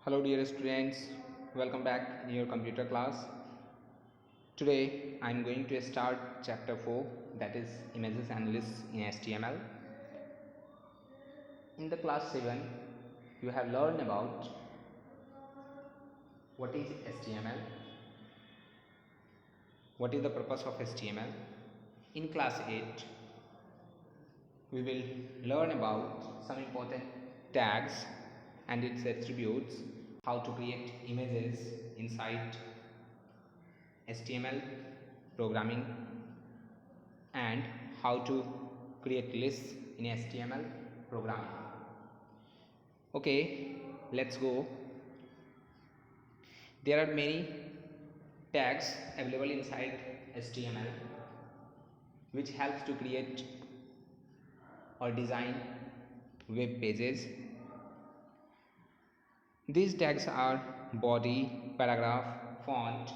Hello dear students, welcome back in your computer class. Today I am going to start chapter 4, that is images and lists in HTML. In the class 7 you have learned about what is HTML, what is the purpose of HTML. In class 8 we will learn about some important tags and its attributes, how to create images inside HTML programming, and how to create lists in HTML programming. Okay, let's go. There are many tags available inside HTML which helps to create or design web pages. These tags are body, paragraph, font,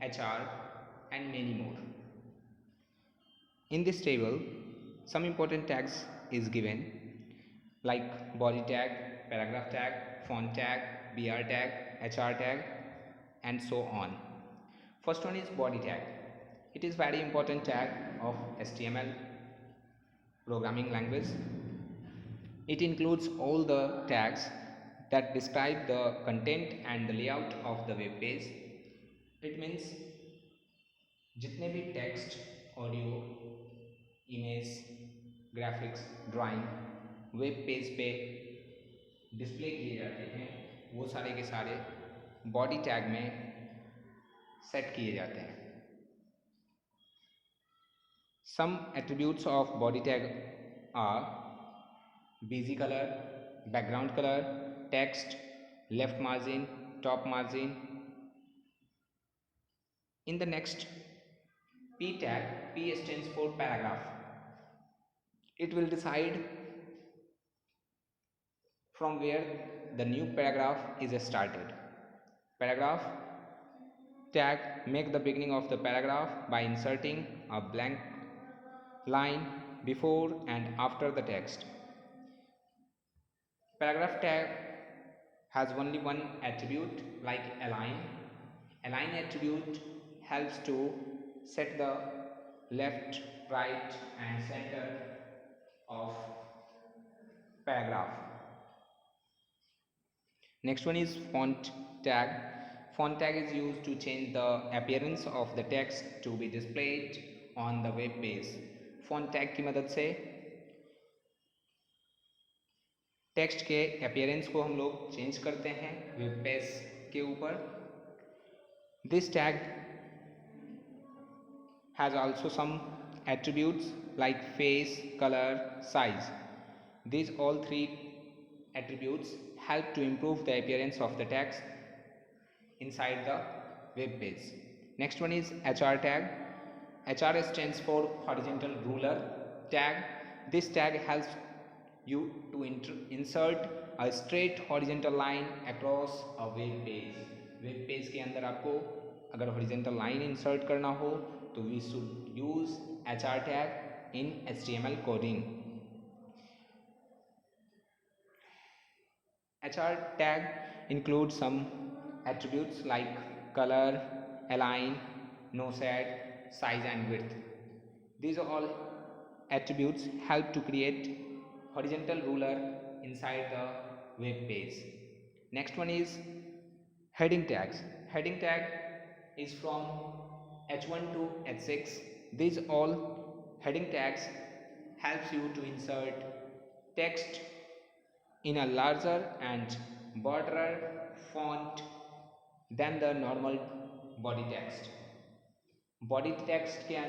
HR, and many more. In this table, some important tags is given like body tag, paragraph tag, font tag, BR tag, HR tag, and so on. First one is body tag. It is very important tag of HTML programming language. It includes all the tags that describe the content and the layout of the web page. It means जितने भी text, audio, image, graphics, drawing web page पे display किए जाते हैं वो सारे के सारे बॉडी टैग में सेट किए जाते हैं. Some attributes of body tag are busy color, background color, text, left margin, top margin. In the next P tag, P stands for paragraph. It will decide from where the new paragraph is started. Paragraph tag make the beginning of the paragraph by inserting a blank line before and after the text. Paragraph tag has only one attribute like align. Align attribute helps to set the left, right, and center of paragraph. Next one is font tag. Font tag is used to change the appearance of the text to be displayed on the web page. Font tag की मदद से text के appearance को हम लोग change करते हैं web page के ऊपर. This tag has also some attributes like face, color, size. These all three attributes help to improve the appearance of the text inside the web page. Next one is HR tag. HR stands for horizontal ruler tag. This tag helps you to insert a straight horizontal line across a web page. Web page के अंदर आपको अगर horizontal line insert करना हो तो we should use HR tag in HTML coding. HR tag includes some attributes like color, align, no shade, size and width. These all attributes help to create horizontal ruler inside the web page. Next one is heading tags. Heading tag is from H1 to H6. These all heading tags helps you to insert text in a larger and broader font than the normal body text. Body text के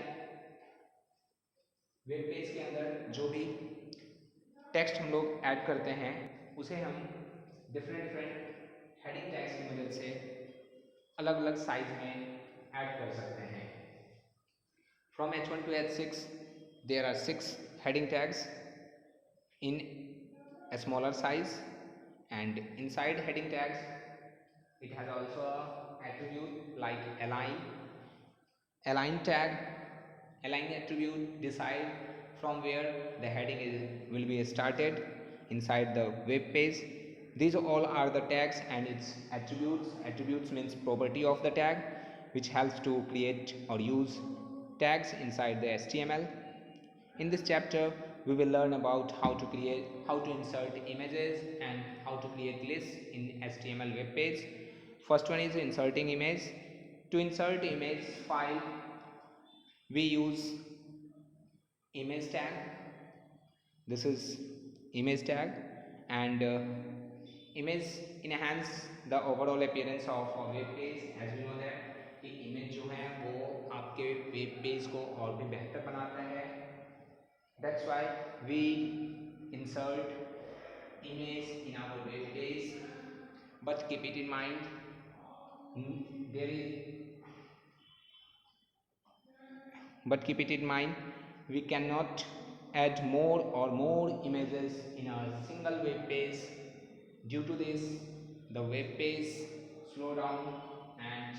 web page के अंदर जो भी text हम लोग add करते हैं उसे हम डिफरेंट हेडिंग टैग्स की मदद से अलग अलग साइज में ऐड कर सकते हैं. From H1 to H6 there are 6 heading tags in a smaller size, and inside heading tags it has also a attribute like align. Align tag, align attribute decide from where the heading will be started inside the web page. These all are the tags and its attributes. Attributes means property of the tag, which helps to create or use tags inside the HTML. In this chapter, we will learn about how to insert images and how to create lists in HTML web page. First one is inserting image. To insert image file, we use image tag. This is image tag, and image enhance the overall appearance of a web page. As we know that कि image जो है वो आपके web page को और भी बेहतर बनाता है. That's why we insert image in our web page, but keep it in mind, there is but keep it in mind we cannot add more images in a single web page. Due to this, the web page slow down, and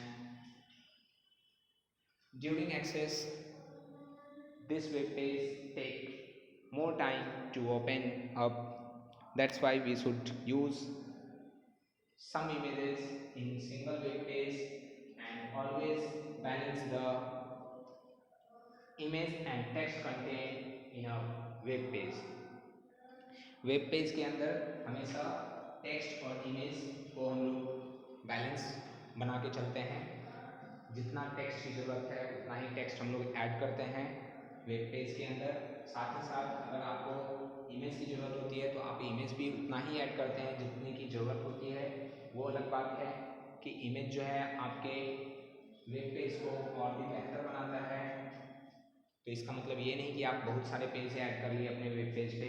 during access this web page take more time to open up. That's why we should use some images in single web page and always balance the image and text content in a web page. Web page के अंदर हमेशा text और image को हम लोग balance बना के चलते हैं. जितना टेक्स्ट की ज़रूरत है उतना ही टेक्स्ट हम लोग ऐड करते हैं वेब पेज के अंदर. साथ ही साथ अगर आपको इमेज की ज़रूरत होती है तो आप इमेज भी उतना ही ऐड करते हैं जितने की ज़रूरत होती है. वो अलग बात है कि इमेज जो है आपके वेब पेज को और भी बेहतर बनाता है. तो इसका मतलब ये नहीं कि आप बहुत सारे पेज ऐड कर लिए अपने वेब पेज पे.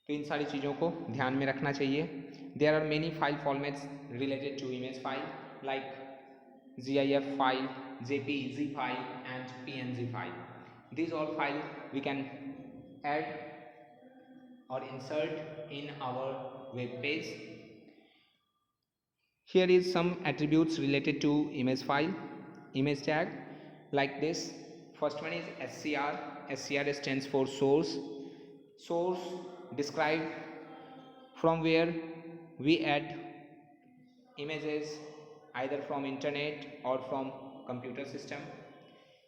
तो इन सारी चीज़ों को ध्यान में रखना चाहिए. There are many file formats related to image file like GIF file, JPEG file and PNG file. These all files we can add or insert in our web page. Here is some attributes related to image file, image tag like this. First one is SCR. SCR stands for source. Source describe from where we add images either from internet or from computer system.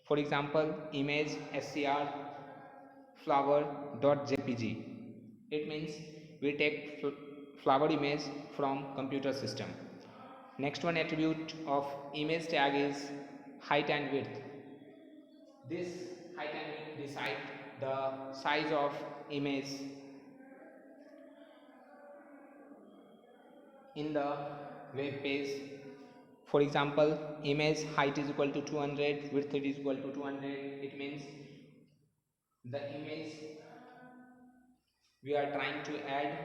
For example, image SCR flower.jpg. It means we take flower image from computer system. Next one attribute of image tag is height and width. This height and width decide the size of image in the web page. For example, image height is equal to 200, width is equal to 200. It means the image we are trying to add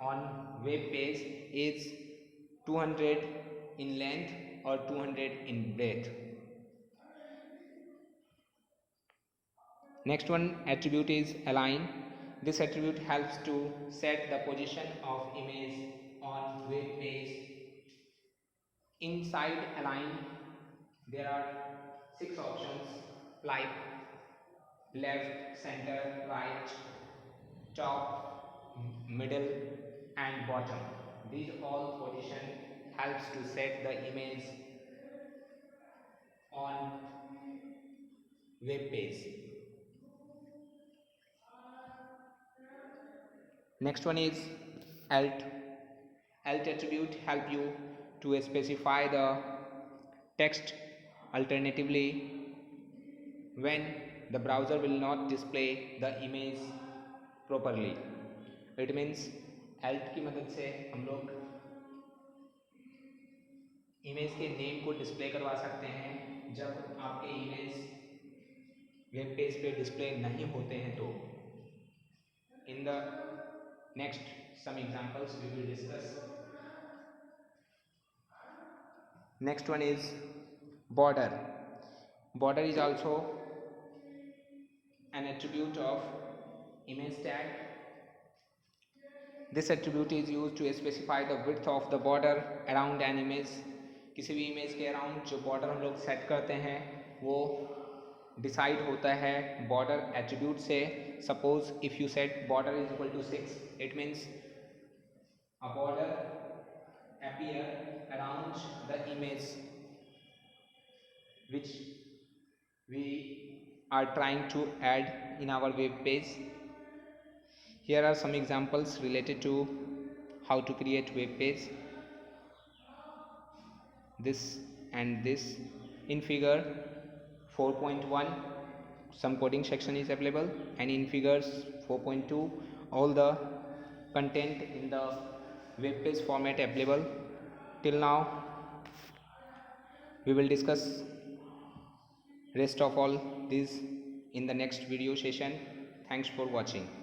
on web page is 200 in length or 200 in breadth. Next one attribute is align. This attribute helps to set the position of image on web page. Inside align there are 6 options like left, center, right, top, middle and bottom. These all position helps to set the image on web page. Next one is alt. Alt attribute help you to specify the text. Alternatively, when the browser will not display the image properly. It means alt की मदद से हम लोग image के name को display करवा सकते हैं जब आपके इमेज वेब पेज पे डिस्प्ले नहीं होते हैं तो. In the next some examples we will discuss. Next one is border. Border is also an attribute of image tag. This attribute is used to specify the width of the border around an image. किसी भी image के around जो border हम लोग set करते हैं वो decide होता है बॉर्डर एट्रीब्यूट से. Suppose if you set border is equal to 6, it means a border appear around the image which we are trying to add in our web page. Here are some examples related to how to create web page. This and this. In figure 4.1 some coding section is available, and in figures 4.2 all the content in the web page format available. Till now we will discuss rest of all these in the next video session. Thanks for watching.